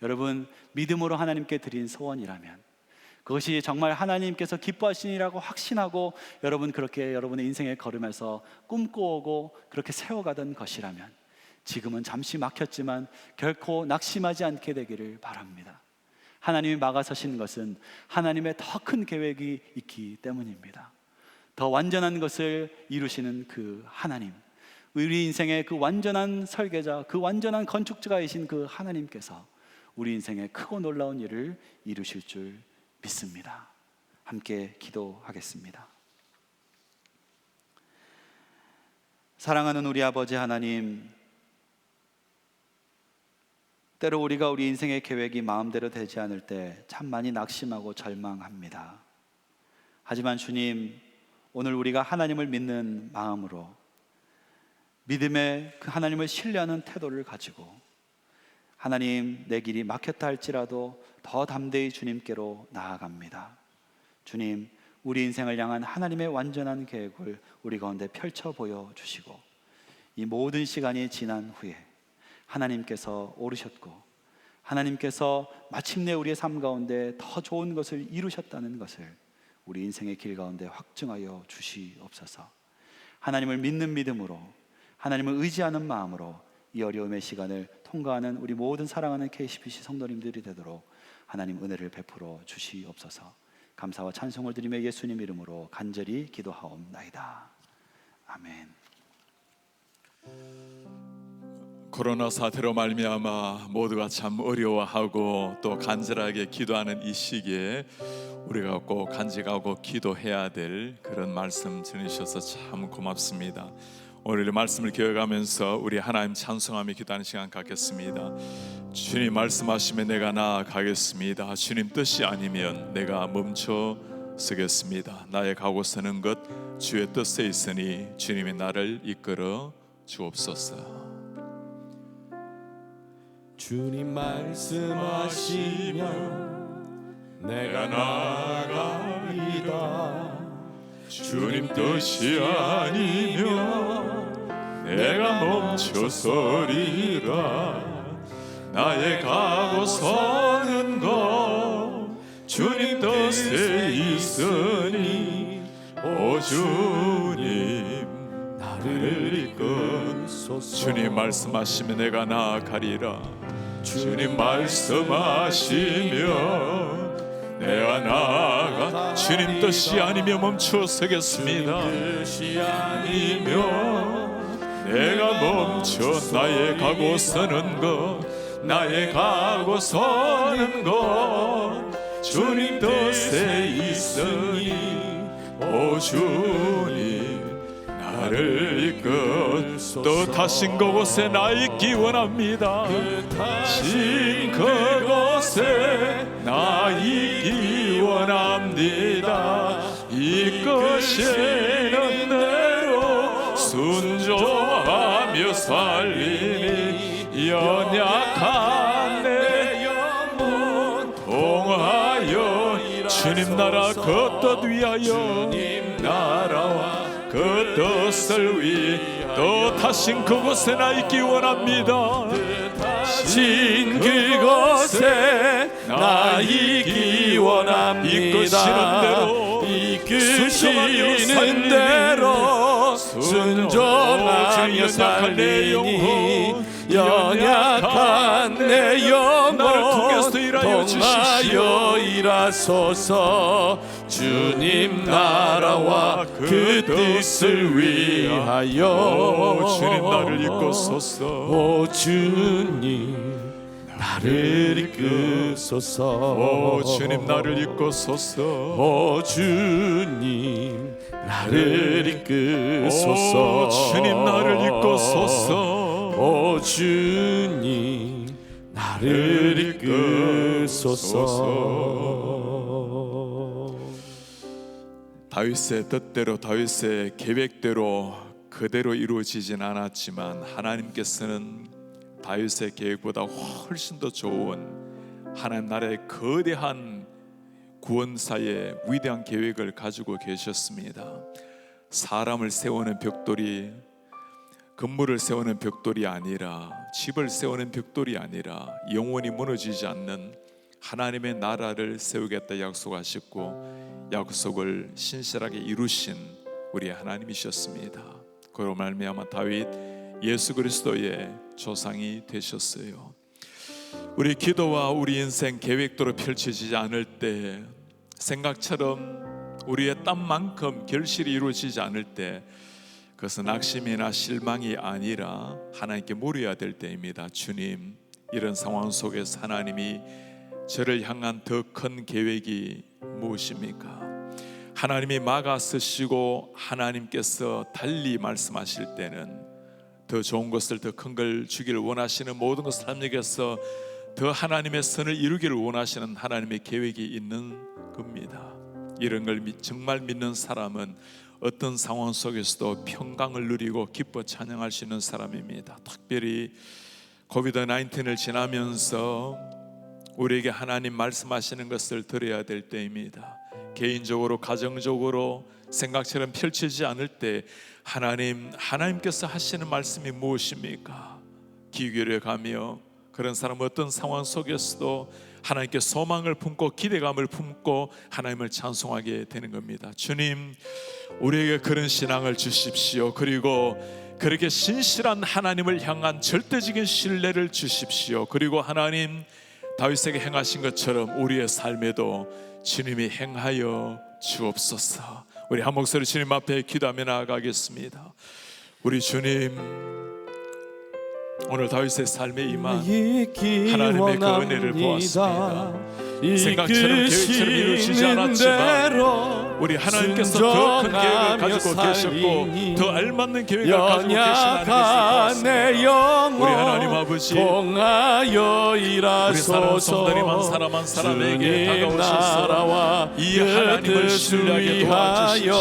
여러분, 믿음으로 하나님께 드린 소원이라면 그것이 정말 하나님께서 기뻐하시니라고 확신하고 여러분 그렇게 여러분의 인생의 걸음에서 꿈꿔오고 그렇게 세워가던 것이라면 지금은 잠시 막혔지만 결코 낙심하지 않게 되기를 바랍니다. 하나님이 막아서신 것은 하나님의 더 큰 계획이 있기 때문입니다. 더 완전한 것을 이루시는 그 하나님, 우리 인생의 그 완전한 설계자, 그 완전한 건축자이신 그 하나님께서 우리 인생에 크고 놀라운 일을 이루실 줄 믿습니다. 함께 기도하겠습니다. 사랑하는 우리 아버지 하나님, 때로 우리가 우리 인생의 계획이 마음대로 되지 않을 때 참 많이 낙심하고 절망합니다. 하지만 주님, 오늘 우리가 하나님을 믿는 마음으로 믿음의 그 하나님을 신뢰하는 태도를 가지고 하나님, 내 길이 막혔다 할지라도 더 담대히 주님께로 나아갑니다. 주님, 우리 인생을 향한 하나님의 완전한 계획을 우리 가운데 펼쳐 보여주시고 이 모든 시간이 지난 후에 하나님께서 오르셨고 하나님께서 마침내 우리의 삶 가운데 더 좋은 것을 이루셨다는 것을 우리 인생의 길 가운데 확증하여 주시옵소서. 하나님을 믿는 믿음으로, 하나님을 의지하는 마음으로 이 어려움의 시간을 통과하는 우리 모든 사랑하는 KCBC 성도님들이 되도록 하나님 은혜를 베풀어 주시옵소서. 감사와 찬송을 드리며 예수님 이름으로 간절히 기도하옵나이다. 아멘. 코로나 사태로 말미암아 모두가 참 어려워하고 또 간절하게 기도하는 이 시기에 우리가 꼭 간직하고 기도해야 될 그런 말씀 전해주셔서 참 고맙습니다. 오늘의 말씀을 기억하면서 우리 하나님 찬송하며 기도하는 시간 갖겠습니다. 주님 말씀하시면 내가 나아가겠습니다. 주님 뜻이 아니면 내가 멈춰 서겠습니다. 나의 가고 서는 것 주의 뜻에 있으니 주님이 나를 이끌어 주옵소서. 주님 말씀하시면 내가 나아가리다. 주님 뜻이 아니면 내가 멈춰서리라. 나의 가고 서는 것 주님 뜻에 있으니 오 주님 나를 이끌소서. 주님 말씀하시면 내가 나아가리라. 주님 말씀하시면 내가 나아가. 주님 뜻이 아니면 멈춰 서겠습니다. 뜻이 아니면 내가 멈춰 나의 가고 서는 것 나의 가고 서는 것 주님 뜻에 있으니 오 주님 나를 이끌. 뜻하신 그곳에 나 있기 원합니다. 뜻하신 그곳에 나 있기 원합니다. 이끄시는 대로 순종하며 살리니 연약한 내 영혼 통하여 주님 나라 그 뜻 위하여 나라와 그 뜻을 위해 뜻하신 그곳에 나 있기 원합니다. 뜻하신 그곳에 나 있기 원합니다. 이끄시는 대로 순종하며 살리니 연약한 내 영혼 통하여 일하소서. 주님 나라와 그 뜻을 위하여 주님 나를 이끄소서. 오 주님 나를 이끄소서. 오 주님 나를 이끄소서. 오 주님 나를 이끄소서. 오 주님 나를 이끄소서. 오 주님 나를 이끄소서. 다윗의 뜻대로 다윗의 계획대로 그대로 이루어지진 않았지만 하나님께서는 다윗의 계획보다 훨씬 더 좋은 하나님 나라의 거대한 구원사의 위대한 계획을 가지고 계셨습니다. 사람을 세우는 벽돌이 건물을 세우는 벽돌이 아니라 집을 세우는 벽돌이 아니라 영원히 무너지지 않는 하나님의 나라를 세우겠다 약속하셨고 약속을 신실하게 이루신 우리 하나님이셨습니다. 그로 말미암아 다윗 예수 그리스도의 조상이 되셨어요. 우리 기도와 우리 인생 계획대로 펼쳐지지 않을 때 생각처럼 우리의 땀만큼 결실이 이루어지지 않을 때 그것은 낙심이나 실망이 아니라 하나님께 물어야 될 때입니다. 주님, 이런 상황 속에서 하나님이 저를 향한 더 큰 계획이 무엇입니까? 하나님이 막아 쓰시고 하나님께서 달리 말씀하실 때는 더 좋은 것을 더 큰 걸 주기를 원하시는 모든 것을 합력해서 더 하나님의 선을 이루기를 원하시는 하나님의 계획이 있는 겁니다. 이런 걸 정말 믿는 사람은 어떤 상황 속에서도 평강을 누리고 기뻐 찬양할 수 있는 사람입니다. 특별히 코비드-19을 지나면서 우리에게 하나님 말씀하시는 것을 들어야 될 때입니다. 개인적으로 가정적으로 생각처럼 펼치지 않을 때 하나님께서 하시는 말씀이 무엇입니까? 귀 기울여가며 그런 사람은 어떤 상황 속에서도 하나님께 소망을 품고 기대감을 품고 하나님을 찬송하게 되는 겁니다. 주님, 우리에게 그런 신앙을 주십시오. 그리고 그렇게 신실한 하나님을 향한 절대적인 신뢰를 주십시오. 그리고 하나님, 다윗에게 행하신 것처럼 우리의 삶에도 주님이 행하여 주옵소서. 우리 한 목소리 주님 앞에 기도하며 나아가겠습니다. 우리 주님, 오늘 다윗의 삶에 임한 하나님의 그 은혜를 보았습니다. 생각처럼 계획처럼 이루어지지 않았지만 우리 하나님께서 더 큰 계획을 가지고 계셨고 더 알맞는 계획을 가지고 계신 하나님께서 내 영혼 우리 하나님 아버지 통하여 우리 사랑하는 일하소서. 성도님 한 사람 한 사람에게 주님 다가오셔서 나라와 이 하나님을 신뢰하게 도와주십시오.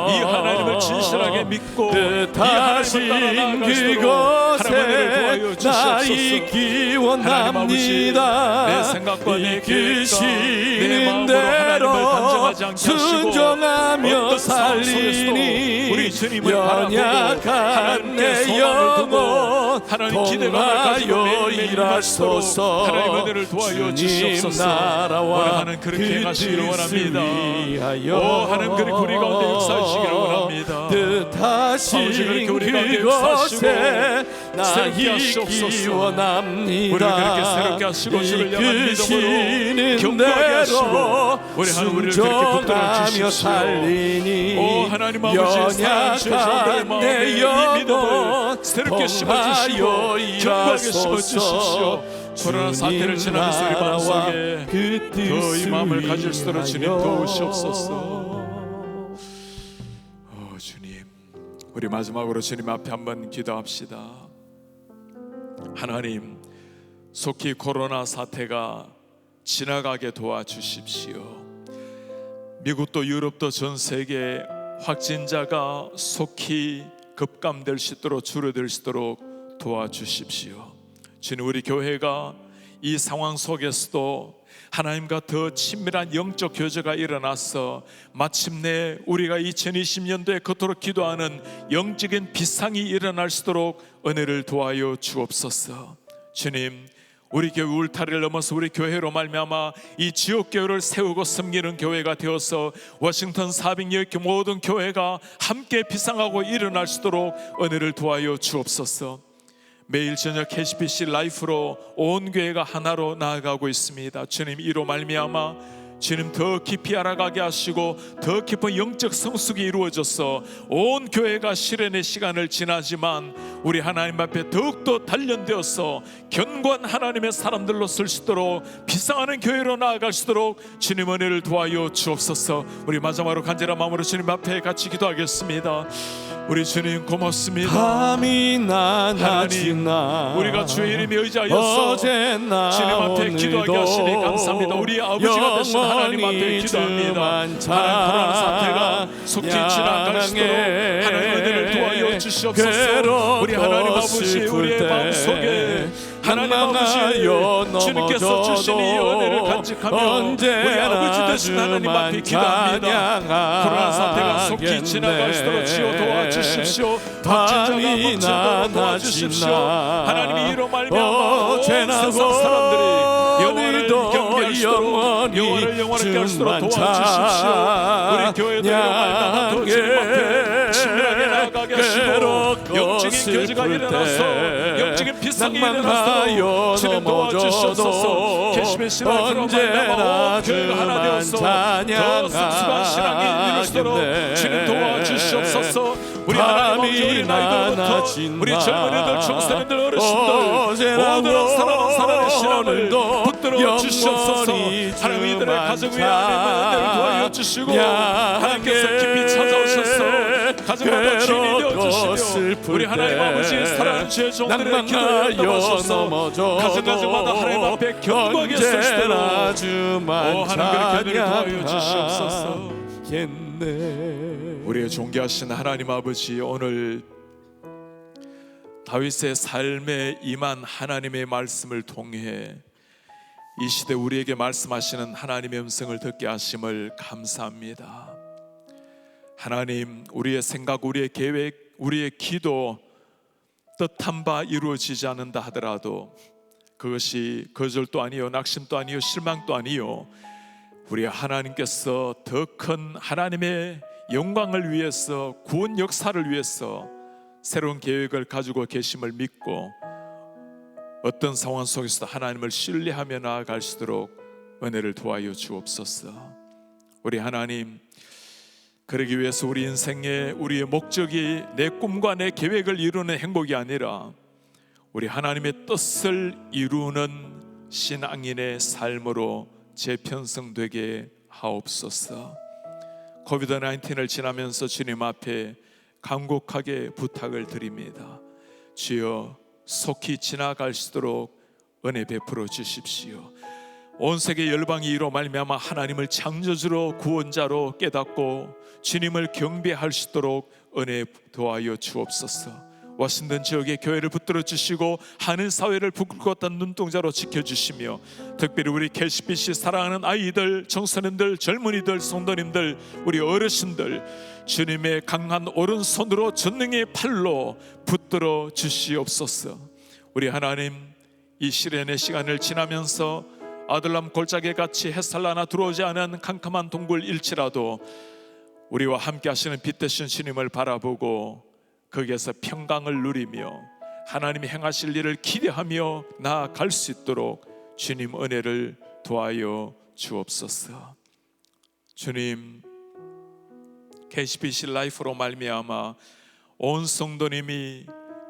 이 하나님을 진실하게 믿고 이 뜻하신 하나님을 따라 나아갈수록 그곳에 하나님을 도와요 나 주시옵소서. 있기 하나님 아버지 원합니다. 내 생각과 내 계획과 내 이끄시는 마음으로 하나님을 대로 단정하지 않게 하시고 순종하며 어떤 상황 속에서도 살리니 우리 주님을 바라보고 연약한 하나님께 내 소망을 두고 영혼 하나님 기대감을 가지고 통하여 매일매일 일하시도록 일하소서. 하나님 은혜를 도와요 주시옵소서. 오늘 하나님 그렇게 행하시기를 원합니다. 오 하나님 그렇게 우리 가운데 역사하시기를 원합니다. 뜻하신 아버지 그렇게 우리 가운데 역사하시고 그곳에 나 새롭게 있기 하시옵소서. 원합니다. 우리를 그렇게 새롭게 하시고 주를 향한 믿음으로 이끄시는 견고하게 하시고 대로 우리 하나님 우리를 그렇게 붙들어 순종하며 주십시오. 살리니 오 하나님 아버지 사랑하는 성도들의 연약한 마음에 내 이 영혼 믿음을 새롭게 심어주시고 통하여 견고하게 심어주십시오. 일하소서. 코로나 사태를 지나면서 우리 마음속에 그 더 이 마음을 가질 수 있도록 주님 위하여. 도우시옵소서. 주님 우리 마지막으로 주님 앞에 한번 기도합시다. 하나님 속히 코로나 사태가 지나가게 도와주십시오. 미국도 유럽도 전 세계 확진자가 속히 급감될 수 있도록 줄어들 수 있도록 도와주십시오. 주님 우리 교회가 이 상황 속에서도 하나님과 더 친밀한 영적 교제가 일어나서 마침내 우리가 2020년도에 그토록 기도하는 영적인 비상이 일어날 수 있도록 은혜를 도와여 주옵소서. 주님 우리 교회 울타리를 넘어서 우리 교회로 말미암아 이 지역교회를 세우고 섬기는 교회가 되어서 워싱턴 400여 모든 교회가 함께 비상하고 일어날 수 있도록 은혜를 도와여 주옵소서. 매일 저녁 KCBC 라이프로 온 교회가 하나로 나아가고 있습니다. 주님 이로 말미암아 주님 더 깊이 알아가게 하시고 더 깊은 영적 성숙이 이루어져서 온 교회가 실현의 시간을 지나지만 우리 하나님 앞에 더욱더 단련되어서 견고한 하나님의 사람들로 설 수 있도록 비상하는 교회로 나아갈 수 있도록 주님 은혜를 도와여 주옵소서. 우리 마지막으로 간절한 마음으로 주님 앞에 같이 기도하겠습니다. 우리 주님 고맙습니다. 밤이나 하나님 낮이나 우리가 주의 이름에 의지하여서 어제나 주님 앞에 기도하게 하시니 감사합니다. 우리 아버지가 되신 하나님 앞에 기도합니다. 하나님 코로나 사태가 속히 지나갈 수 있도록 하나님 은혜를 도와여 주시옵소서. 우리 하나님 아버지 우리의 마음속에 하나님 아버지 주님께서 주신 이 은혜를 간직하며 우리 아버지 되신 하나님 앞에 기도합니다. 코로나 사태가 속히 지나갈 수 있도록 주여 도와주십시오. 확진자가 멈추도록 도와주십시오. 하나님이 이로 말미암아 온 세상 사람들이 영원을 경배할 수 있도록 영원을 영원하게 할 수 있도록 도와주십시오. 우리 교회도 이로 말미암아 더 주님 앞에 친밀하게 나아가게 하시고 영적인 교제가 일어나서 영적인 비상이 일어나서 주님 도와주시옵소서. KCBC 라이프로 말미암아 온 교회가 하나 되어서 더 성숙한 신앙이 이루어지도록 주님 도와주시옵소서. 우리 하나님 아버지 우리 나이들부터 우리 젊은이들 청소년들 어르신들 모든 사랑의 신앙을 붙들어 주시옵소서. 하나님 이들의 가정 위에 안에 은혜를 도와여 주시고 하나님께서 깊이 찾아오셔서 가정마다 주인이 되어주시며 우리 하나님 아버지 사랑하는 주의 종들의 기도에 넘어서서 가정마다 하나님 앞에 견고하게 설 수 있도록 하나님 그렇게 은혜를 도와여 주시옵소서. 우리의 존귀하신 하나님 아버지 오늘 다윗의 삶에 임한 하나님의 말씀을 통해 이 시대 우리에게 말씀하시는 하나님의 음성을 듣게 하심을 감사합니다. 하나님 우리의 생각 우리의 계획 우리의 기도 뜻한 바 이루어지지 않는다 하더라도 그것이 거절도 아니요 낙심도 아니요 실망도 아니요 우리 하나님께서 더 큰 하나님의 영광을 위해서 구원 역사를 위해서 새로운 계획을 가지고 계심을 믿고 어떤 상황 속에서도 하나님을 신뢰하며 나아갈 수 있도록 은혜를 도와여 주옵소서. 우리 하나님 그러기 위해서 우리 인생의 우리의 목적이 내 꿈과 내 계획을 이루는 행복이 아니라 우리 하나님의 뜻을 이루는 신앙인의 삶으로 재편성되게 하옵소서. 코비드 19을 지나면서 주님 앞에 간곡하게 부탁을 드립니다. 주여, 속히 지나갈수록 은혜 베풀어 주십시오. 온 세계 열방이 이로 말미암아 하나님을 창조주로 구원자로 깨닫고 주님을 경배할 수 있도록 은혜 도하여 주옵소서. 워싱턴 지역의 교회를 붙들어 주시고 하늘 사회를 불꽃던 눈동자로 지켜주시며, 특별히 우리 KCBC 사랑하는 아이들, 청소년들, 젊은이들, 성도님들, 우리 어르신들, 주님의 강한 오른손으로 전능의 팔로 붙들어 주시옵소서. 우리 하나님, 이 시련의 시간을 지나면서 아들람 골짜기 같이 햇살 하나 들어오지 않은 캄캄한 동굴일지라도 우리와 함께 하시는 빛 되신 주님을 바라보고 거기에서 평강을 누리며 하나님이 행하실 일을 기대하며 나아갈 수 있도록 주님 은혜를 도하여 주옵소서. 주님, KCBC 라이프로 말미암아 온 성도님이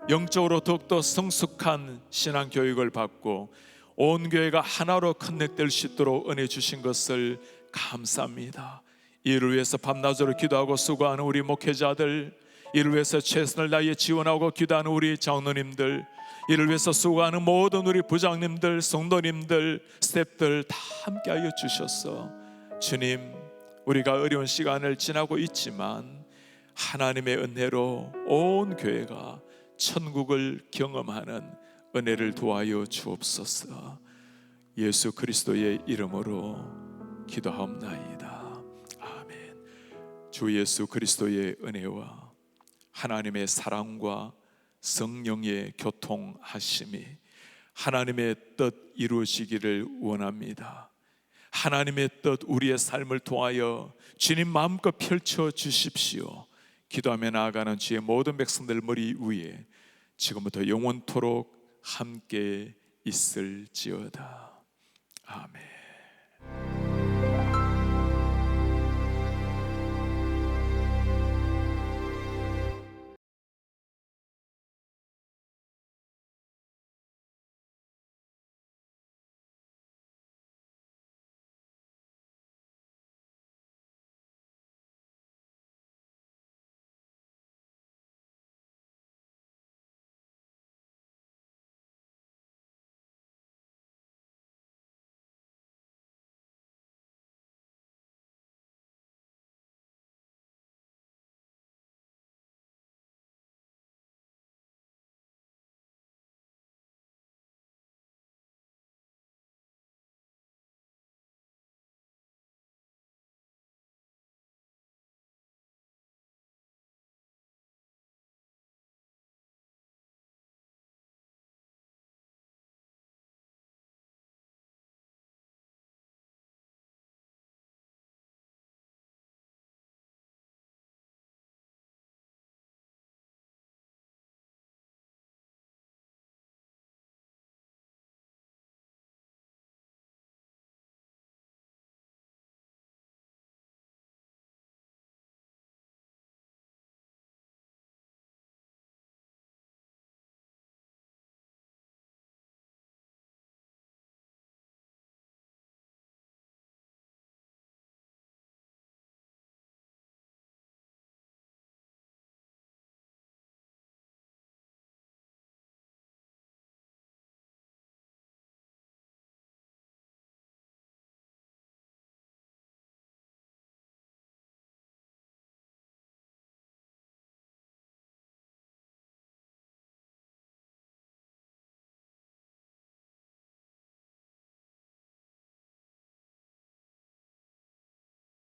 영적으로 더욱더 성숙한 신앙 교육을 받고 온 교회가 하나로 커넥될 수 있도록 은혜 주신 것을 감사합니다. 이를 위해서 밤낮으로 기도하고 수고하는 우리 목회자들, 이를 위해서 최선을 다해 지원하고 기도하는 우리 장로님들, 이를 위해서 수고하는 모든 우리 부장님들, 성도님들, 스태프들 다 함께하여 주셔서 주님, 우리가 어려운 시간을 지나고 있지만 하나님의 은혜로 온 교회가 천국을 경험하는 은혜를 도와여 주옵소서. 예수 그리스도의 이름으로 기도하옵나이다. 아멘. 주 예수 그리스도의 은혜와 하나님의 사랑과 성령의 교통하심이 하나님의 뜻 이루어지기를 원합니다. 하나님의 뜻 우리의 삶을 통하여 주님 마음껏 펼쳐 주십시오. 기도하며 나아가는 주의 모든 백성들 머리 위에 지금부터 영원토록 함께 있을지어다. 아멘.